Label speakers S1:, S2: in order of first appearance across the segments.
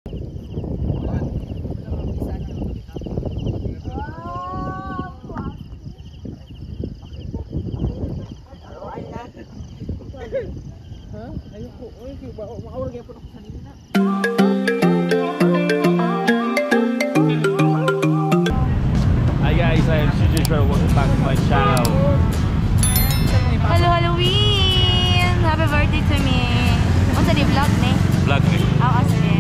S1: Hi guys, I am CJ Troy. Welcome back to my channel.
S2: Hello Halloween! Happy birthday to me! Unsa di vlog ni?
S1: Vlog ni.
S2: Oo, sige.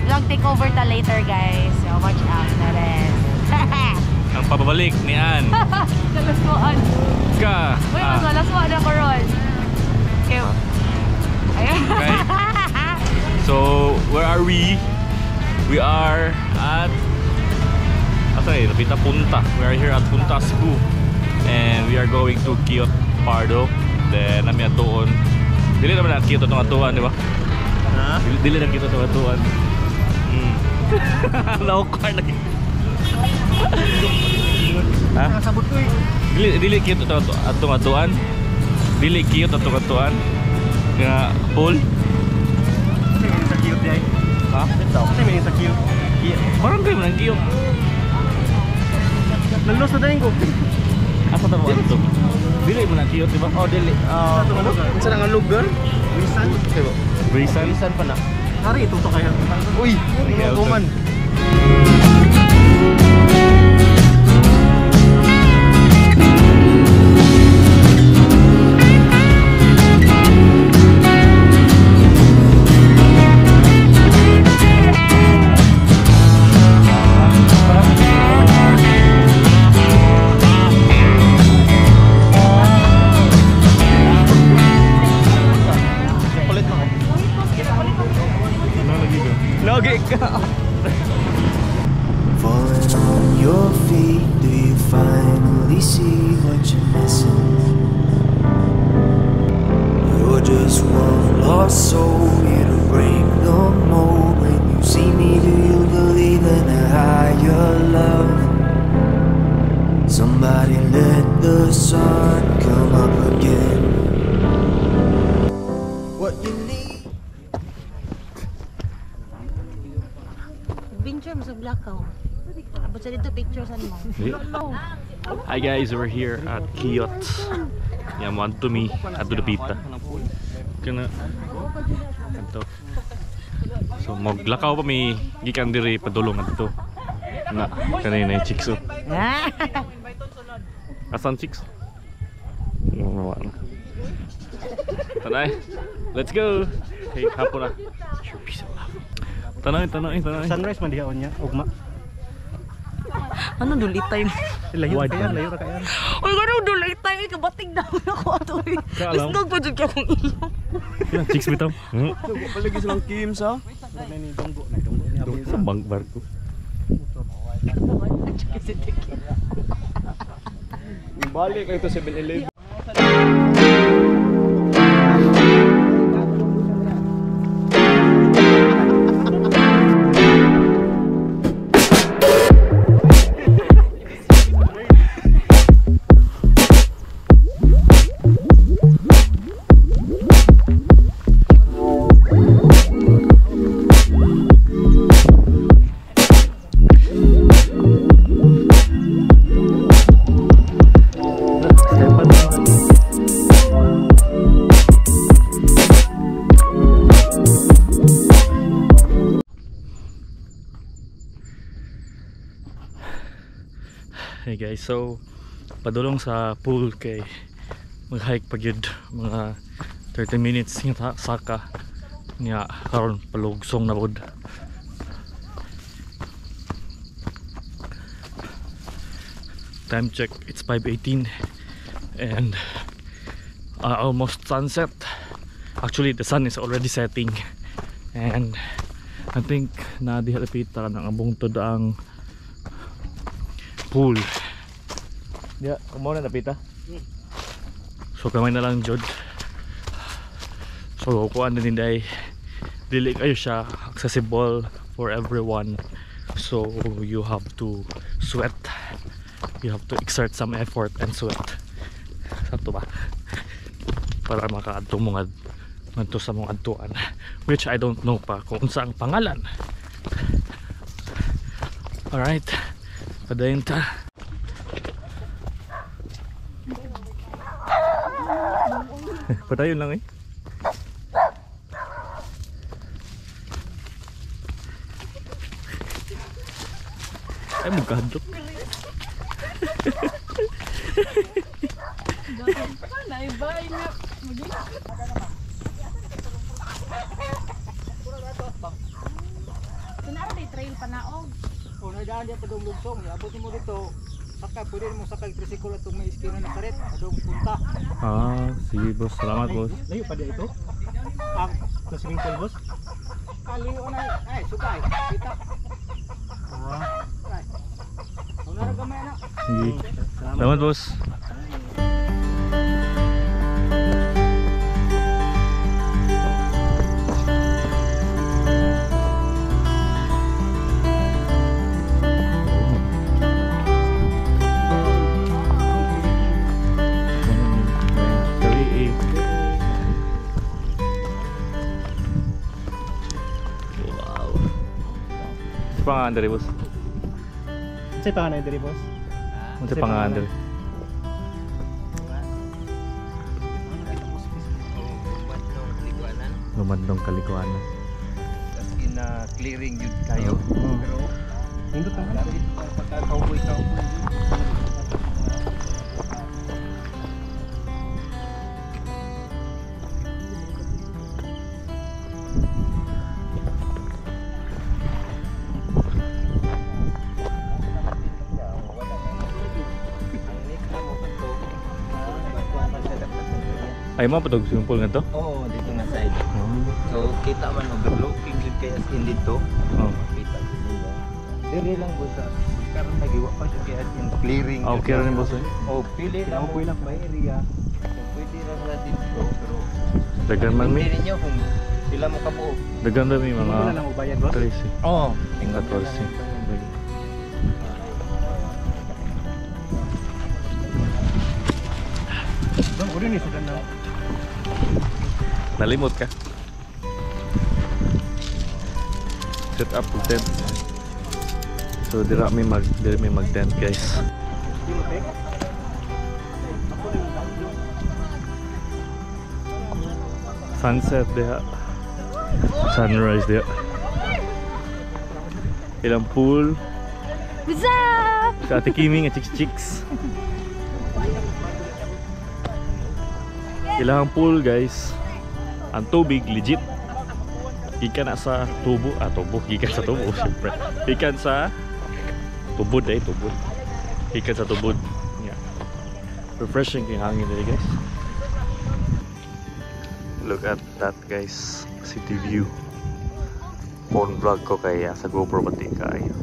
S2: Vlog takeover ta later guys. So watch out na rin.
S1: Ang pababalik ni Ann.
S2: Kalaswaan.
S1: Ka.
S2: Uy, mas malaswaan ako ron. Okay. Ayun.
S1: Okay. So, where are we? We are at Rapita Punta. We are here at Punta Cebu. And we are going to Kiyot Pardo. Then, nami atoon. Dili naman na Kiyot itong atuan, di ba?
S3: Ha?
S1: Dili na Kiyot itong atuan. Naukar na. Ha?
S3: Nakasabot ko eh.
S1: Dili Kiyot itong atuan. Dili Kiyot itong atuan. Nga pool.
S3: Kasi may sa cute eh.
S1: Ha?
S3: Kasi may sa cute.
S1: Parang kayo man ang Kiyot.
S3: Nalos na dahil ko.
S1: Asa ta mo ito? Dili mo na Kiyot, di ba?
S3: Oh, dili. Saan nga lugar? Wisan.
S1: Brisan?
S3: Wisan pa na. Hari, ito kaya. Uy!
S1: Kaya ito.
S3: Kuman.
S1: Lagi ka.
S4: Falling on your feet, do you finally see what you're missing? You're just one lost soul, here to break the mold. When you see me, do you believe in a higher love? Somebody let the sun come up again. What you need?
S2: Adventure mo sa Blackow. Basta dito pictures mo.
S1: Hi guys, we're here at Kiyot. Yan, want to me at the pita. Kana ito. So maglakaw pa may gikan diri padulong adto. Na kanina yung chicks. Asan chicks? Tanay. Let's go. Hey, hapon na. Sure, peace out. Tanay.
S3: Sunrise man diha niya, ugma.
S2: Ano dulit tayo?
S3: Layo
S1: Wide
S3: kaya,
S1: pa.
S3: layo ra kaya.
S2: Uy, gano'n dulit tayo. Kabating daw ako ato eh.
S1: Kaalam?
S2: Lisdog pa dyan ka kong ilong.
S1: Yan, chicks bitaw.
S3: Palagi silang Kim sa. May ni donggo ni
S1: Sa bank barko.
S3: Balik kayo to 7-Eleven.
S1: Hey guys, so padulong sa pool kay mag-hike pa gyud mga 30 minutes nga saka niya karon palugsong na pod. Time check, it's 5:18 and almost sunset. Actually the sun is already setting and I think na dihalapita ng abungtod ang pool. Ya, kumaw na napita. So kamay na lang jud. So kuan din day dili kayo siya accessible for everyone. So you have to sweat. You have to exert some effort and sweat. Sakto ba? Para makaadto mo ngadto sa mong adtuan, which I don't know pa kung unsa ang pangalan Alright, padayon ta. Padayon lang eh. Ay, magkadlok.
S2: Kunara di trail panaog.
S5: Kung nadaan diya padong lugsong, abutin mo dito. Saka pwede mo sakay tricycle atong may iskina na karet, adong punta.
S1: Ah, sige boss. Salamat boss.
S5: Layo pa dia ito. Ang sa swimming pool boss. Kaliw na ay sugay. Kita. Ay. Kung naragamay na.
S1: Sige. Salamat boss. Pangalan dari bos?
S5: Sa panganay diri boss.
S1: Unsa pangalan dari? Lumandong kalikuanan.
S3: Ina clearing yun kayo. Pero
S5: Nindot ang
S3: pagka-cowboy ka.
S1: Ay mo patog swimming pool nga to?
S3: Oo, dito nga side. So kita man overlooking yun kaya as in dito.
S1: Oh.
S3: Kita dito. Dili lang po sa karon nagiwa pa siya kaya as in clearing.
S1: Ah, okay rin boss eh.
S3: Oh, pili lang po lang may area. Pwede ra sa dito pero
S1: Dagan man mi.
S3: hindi ninyo kung sila mo kabuo.
S1: Dagan na mi
S5: Wala
S1: mga
S5: nang ubayad boss.
S1: 13.
S3: Oo.
S1: 14.
S5: Bang uri ni sudan na.
S1: Nalimot ka. Set up the tent. So dira mi mag tent guys.
S5: Di mo tek.
S1: Sunset diha. Sunrise diha. Ilang pool.
S2: What's up?
S1: Sa Ate Kiming at Chicks. Ilang pool guys. Ang tubig legit. Gikan na sa tubo, gikan sa tubo syempre. Gikan sa tubod tubod. Gikan sa tubod. Yeah. Refreshing yung hangin dito guys. Look at that guys. City view. Phone vlog ko kaya sa GoPro pati kayo.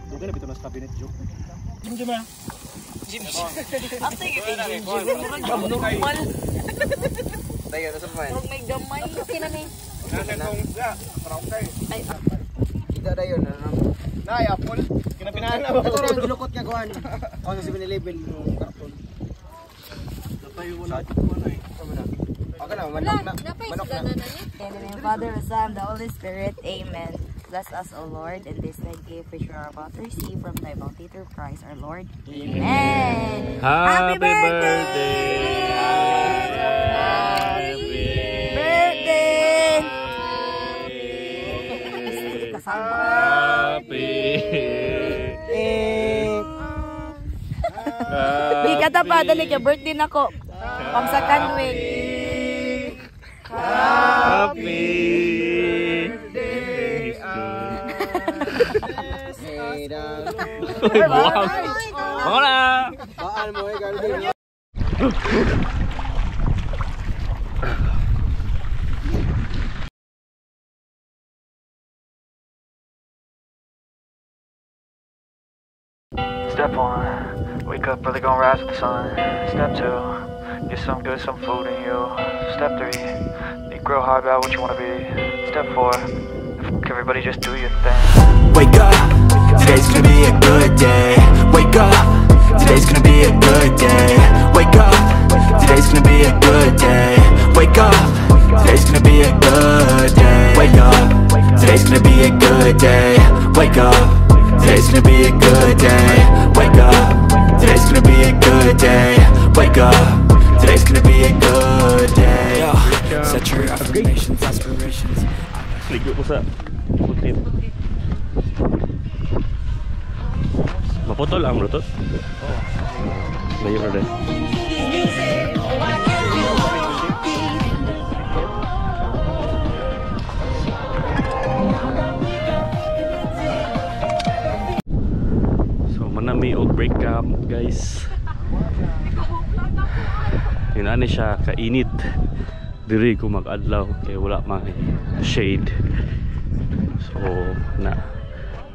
S5: Dugay na bitaw na sa cabinet joke. Gym ah.
S3: Tayo na sa man.
S2: May gamay. Okay na ni.
S3: Kita dayon na.
S5: Nay apple. Kinapinahan na ba?
S3: Ito lang gilukot nga kuan. O sa 7-Eleven yung karton.
S5: Tayo mo na ay.
S3: Okay na, manok na.
S2: Manok na. In the name of the Father, the Son, the Holy Spirit. Amen. Bless us, O Lord, in this night gift which we are about to receive from thy bounty through Christ our Lord. Amen.
S1: Happy birthday!
S2: Birthday! Di katapatan ni ka birthday nako. Pang second week.
S1: Happy Uy, buwag! Mga na!
S3: Baan mo eh, gano'n.
S6: Step 1, wake up early, gonna rise with the sun. Step 2, get some good, some food in you. Step 3, think real hard about what you wanna be. Step 4, everybody just do your thing.
S4: Wake up, today's gonna be a good day. Wake up, today's gonna be a good day. Wake up, today's gonna be a good day. Wake up, today's gonna Today's gonna be a good day. Wake up. Today's gonna be a good day. Wake up. Today's gonna be a good day. Wake up. Today's gonna be a good day. Yo, set your affirmations, aspirations.
S1: Ligo ko sa bukid. Maputol ang bluetooth? Oo. Layo na rin. So, manami og break camp guys. Yun ani siya kainit. Diri ko mag-adlaw kaya wala may shade. So na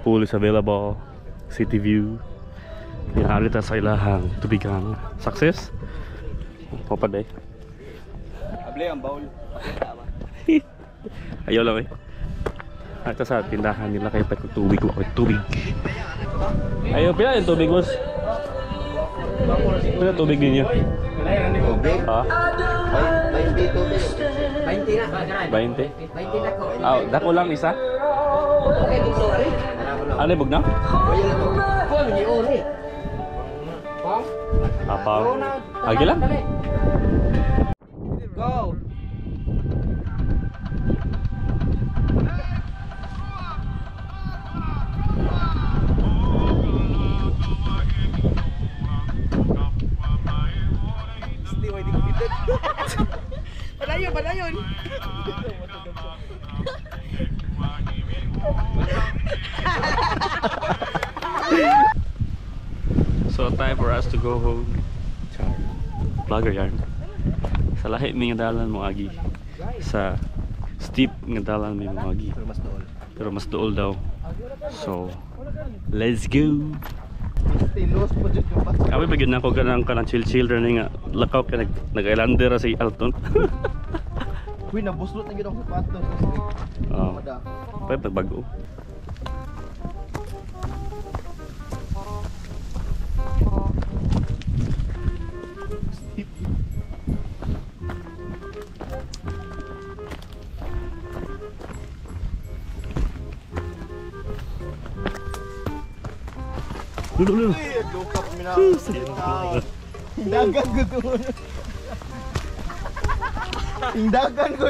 S1: pool is available, city view. Pinarita sa ilahang tubigan. Success? Papaday.
S3: Able ang baul.
S1: Ayaw lang eh. Ito sa tindahan nila kaya pati tubig ko. Tubig. Ayaw, pila yung tubig boss? Pila tubig ninyo?
S3: Tubig?
S1: Ha?
S3: 20 tubig.
S1: 20? Ah, dako lang isa? Ano yung bugnaw? Apaw. Agi lang?
S5: Go! Padayon!
S1: So time for us to go home. Char. Vlogger yarn. Sa lahi mi nga dalan mo agi. Sa steep nga dalan mi mo agi. Pero mas dool daw. So let's go.
S3: Tinos po dyan yung basta.
S1: Kami bagyan na ko kanang chill rin nga lakaw ka nag-islander si Alton.
S3: Uy, nabuslot na gano'ng sapatos.
S1: Oh. Pwede nagbago. Dulu.
S3: Dukap mina. Hindagan ko to. Hindagan ko.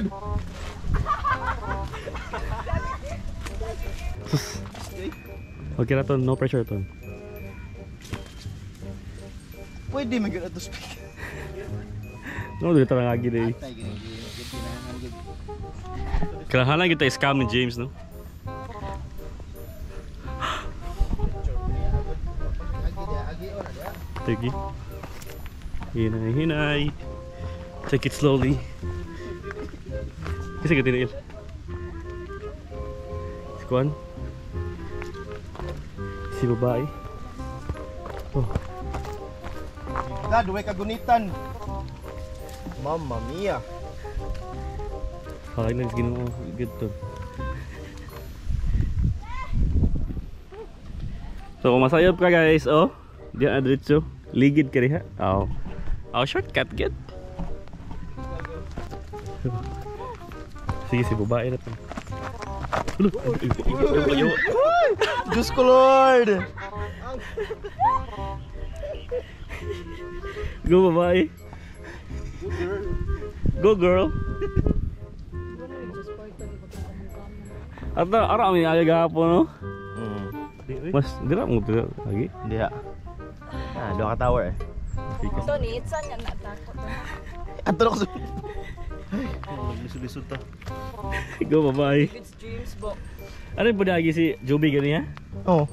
S1: Okay na to, no pressure to.
S3: Pwede mag-get to speak.
S1: No, dito lang lagi deh. Kailangan kita scam ni James, no? Sige. Hinay, hinay. Take it slowly. Kasi ganito nil. Si Kwan. Si babae. Oh.
S3: Dad, duwe kagunitan. Mamma mia.
S1: Halay na ginoo good to. So masayop ka guys, oh. Diyan adretso. Ligid ka riha. Oh. Oh, shortcut get. Sige si babae na to.
S3: Diyos ko Lord.
S1: Go babae. Go girl. At ara mi aga po no. Mas dira mo dira lagi.
S3: Diha. Ah, dua ka tower eh.
S2: Ito ni Itsan yan natakot.
S3: Ato na ko. Lisod-lisod to.
S1: Go babae.
S2: It's dreams bo.
S1: Ano po lagi si Joby ganyan?
S3: Oh.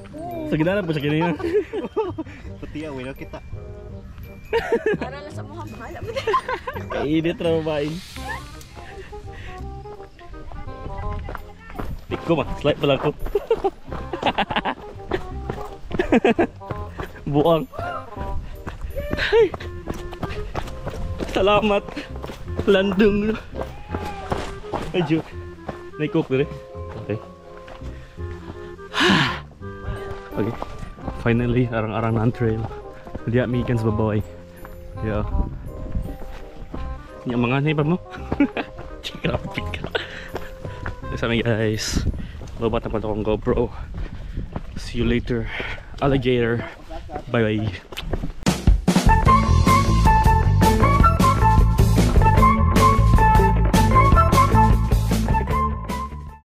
S1: Sa gitara po siya ganyan.
S3: Pati ya, wala kita.
S2: Para lang sa mga bahala mo.
S1: Kainit na babae. Pick ko ma, slide pala ko. Buang. Ay. Salamat. Landung. Ay, joke. Naikok dire. Okay. Okay. Finally, arang-arang na ang trail. Hindi mikan sa babaw ay. Yeah. Yung mga neighbor mo. Traffic. Sa amin guys. Lobat naman akong GoPro. See you later, alligator. Bye bye.